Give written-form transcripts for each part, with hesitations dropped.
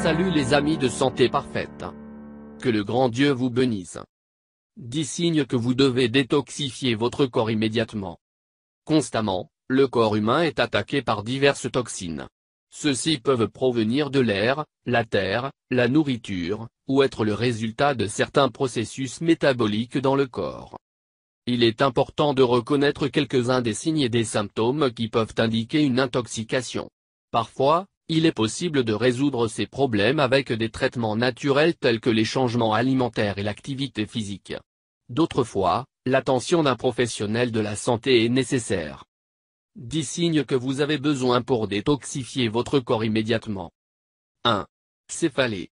Salut les amis de Santé Parfaite. Que le grand Dieu vous bénisse. 10 signes que vous devez détoxifier votre corps immédiatement. Constamment, le corps humain est attaqué par diverses toxines. Ceux-ci peuvent provenir de l'air, la terre, la nourriture, ou être le résultat de certains processus métaboliques dans le corps. Il est important de reconnaître quelques-uns des signes et des symptômes qui peuvent indiquer une intoxication. Parfois, il est possible de résoudre ces problèmes avec des traitements naturels tels que les changements alimentaires et l'activité physique. D'autres fois, l'attention d'un professionnel de la santé est nécessaire. 10 signes que vous avez besoin pour détoxifier votre corps immédiatement. 1. Céphalée.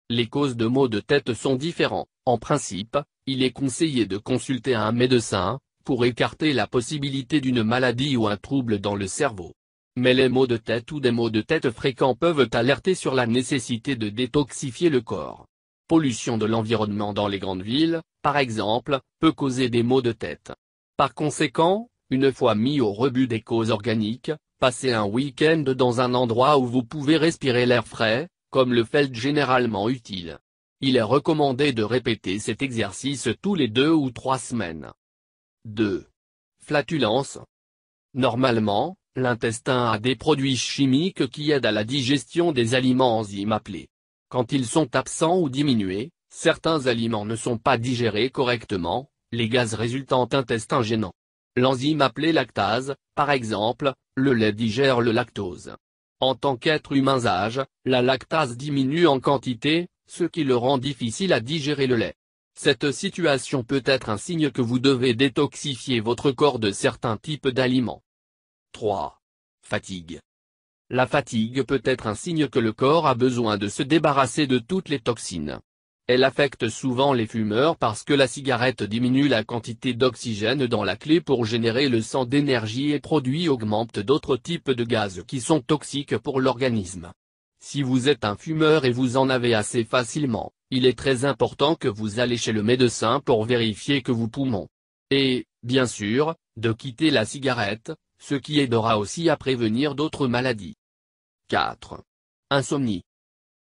Les causes de maux de tête sont différentes. En principe, il est conseillé de consulter un médecin, pour écarter la possibilité d'une maladie ou un trouble dans le cerveau. Mais les maux de tête ou des maux de tête fréquents peuvent alerter sur la nécessité de détoxifier le corps. Pollution de l'environnement dans les grandes villes, par exemple, peut causer des maux de tête. Par conséquent, une fois mis au rebut des causes organiques, passez un week-end dans un endroit où vous pouvez respirer l'air frais, comme le fait généralement utile. Il est recommandé de répéter cet exercice tous les 2 ou 3 semaines. 2. Flatulence. Normalement, l'intestin a des produits chimiques qui aident à la digestion des aliments enzymes appelés. Quand ils sont absents ou diminués, certains aliments ne sont pas digérés correctement, les gaz résultant intestin gênant. L'enzyme appelée lactase, par exemple, le lait digère le lactose. En tant qu'être humain sage, la lactase diminue en quantité, ce qui le rend difficile à digérer le lait. Cette situation peut être un signe que vous devez détoxifier votre corps de certains types d'aliments. 3. Fatigue. La fatigue peut être un signe que le corps a besoin de se débarrasser de toutes les toxines. Elle affecte souvent les fumeurs parce que la cigarette diminue la quantité d'oxygène dans la clé pour générer le sang d'énergie et augmente d'autres types de gaz qui sont toxiques pour l'organisme. Si vous êtes un fumeur et vous en avez assez facilement, il est très important que vous allez chez le médecin pour vérifier que vos poumons. Et, bien sûr, de quitter la cigarette, ce qui aidera aussi à prévenir d'autres maladies. 4. Insomnie.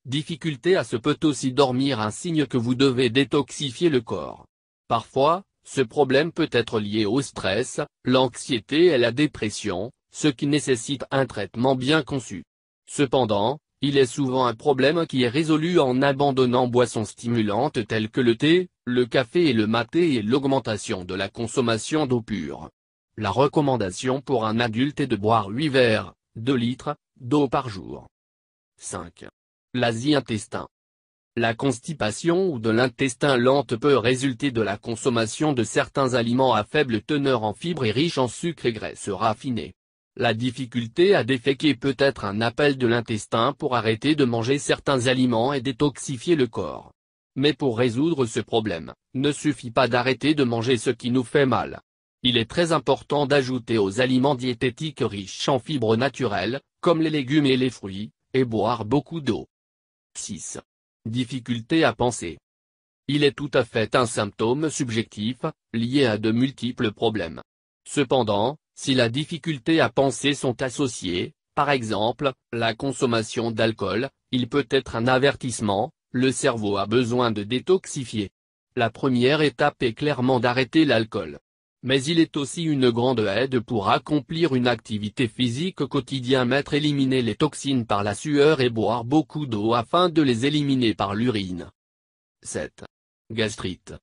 Difficulté à se peut aussi dormir, un signe que vous devez détoxifier le corps. Parfois, ce problème peut être lié au stress, l'anxiété et la dépression, ce qui nécessite un traitement bien conçu. Cependant, il est souvent un problème qui est résolu en abandonnant boissons stimulantes telles que le thé, le café et le maté et l'augmentation de la consommation d'eau pure. La recommandation pour un adulte est de boire 8 verres, 2 litres, d'eau par jour. 5. L'ASI-intestin. La constipation ou de l'intestin lente peut résulter de la consommation de certains aliments à faible teneur en fibres et riches en sucre et graisses raffinées. La difficulté à déféquer peut être un appel de l'intestin pour arrêter de manger certains aliments et détoxifier le corps. Mais pour résoudre ce problème, ne suffit pas d'arrêter de manger ce qui nous fait mal. Il est très important d'ajouter aux aliments diététiques riches en fibres naturelles, comme les légumes et les fruits, et boire beaucoup d'eau. 6. Difficulté à penser. Il est tout à fait un symptôme subjectif, lié à de multiples problèmes. Cependant, si la difficulté à penser sont associées, par exemple, la consommation d'alcool, il peut être un avertissement, le cerveau a besoin de détoxifier. La première étape est clairement d'arrêter l'alcool. Mais il est aussi une grande aide pour accomplir une activité physique quotidienne, éliminer les toxines par la sueur et boire beaucoup d'eau afin de les éliminer par l'urine. 7. Gastrite.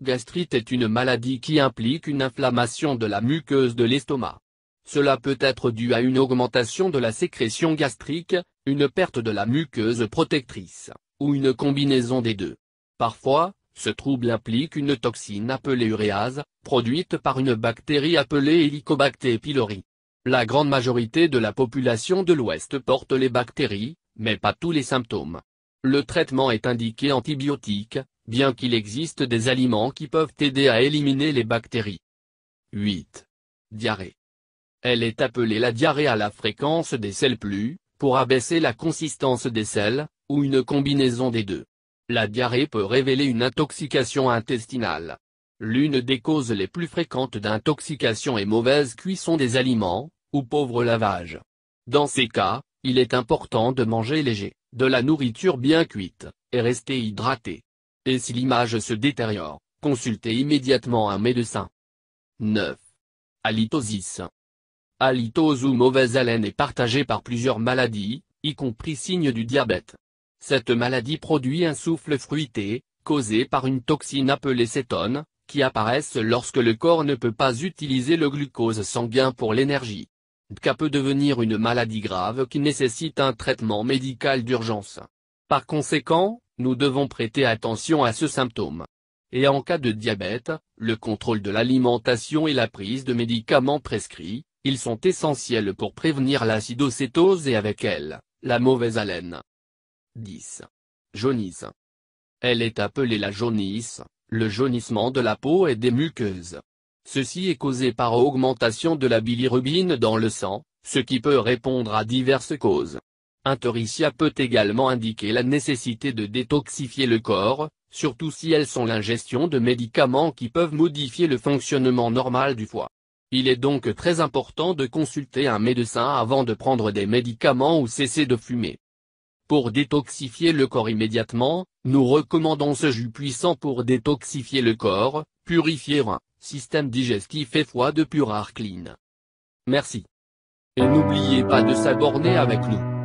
Gastrite est une maladie qui implique une inflammation de la muqueuse de l'estomac. Cela peut être dû à une augmentation de la sécrétion gastrique, une perte de la muqueuse protectrice, ou une combinaison des deux. Parfois, ce trouble implique une toxine appelée uréase, produite par une bactérie appelée Helicobacter pylori. La grande majorité de la population de l'Ouest porte les bactéries, mais pas tous les symptômes. Le traitement est indiqué antibiotique, bien qu'il existe des aliments qui peuvent aider à éliminer les bactéries. 8. Diarrhée. Elle est appelée la diarrhée à la fréquence des selles pour abaisser la consistance des selles, ou une combinaison des deux. La diarrhée peut révéler une intoxication intestinale. L'une des causes les plus fréquentes d'intoxication est mauvaise cuisson des aliments, ou pauvre lavage. Dans ces cas, il est important de manger léger, de la nourriture bien cuite, et restez hydraté. Et si l'image se détériore, consultez immédiatement un médecin. 9. Halitosis. Halitose ou mauvaise haleine est partagée par plusieurs maladies, y compris signes du diabète. Cette maladie produit un souffle fruité, causé par une toxine appelée cétone, qui apparaissent lorsque le corps ne peut pas utiliser le glucose sanguin pour l'énergie. DKA peut devenir une maladie grave qui nécessite un traitement médical d'urgence. Par conséquent, nous devons prêter attention à ce symptôme. Et en cas de diabète, le contrôle de l'alimentation et la prise de médicaments prescrits, ils sont essentiels pour prévenir l'acidocétose et avec elle, la mauvaise haleine. 10. Jaunisse. Elle est appelée la jaunisse, le jaunissement de la peau et des muqueuses. Ceci est causé par augmentation de la bilirubine dans le sang, ce qui peut répondre à diverses causes. Un torricea peut également indiquer la nécessité de détoxifier le corps, surtout si elles sont l'ingestion de médicaments qui peuvent modifier le fonctionnement normal du foie. Il est donc très important de consulter un médecin avant de prendre des médicaments ou cesser de fumer. Pour détoxifier le corps immédiatement, nous recommandons ce jus puissant pour détoxifier le corps, purifier un système digestif et foie de Pure Air Clean. Merci. Et n'oubliez pas de s'abonner avec nous.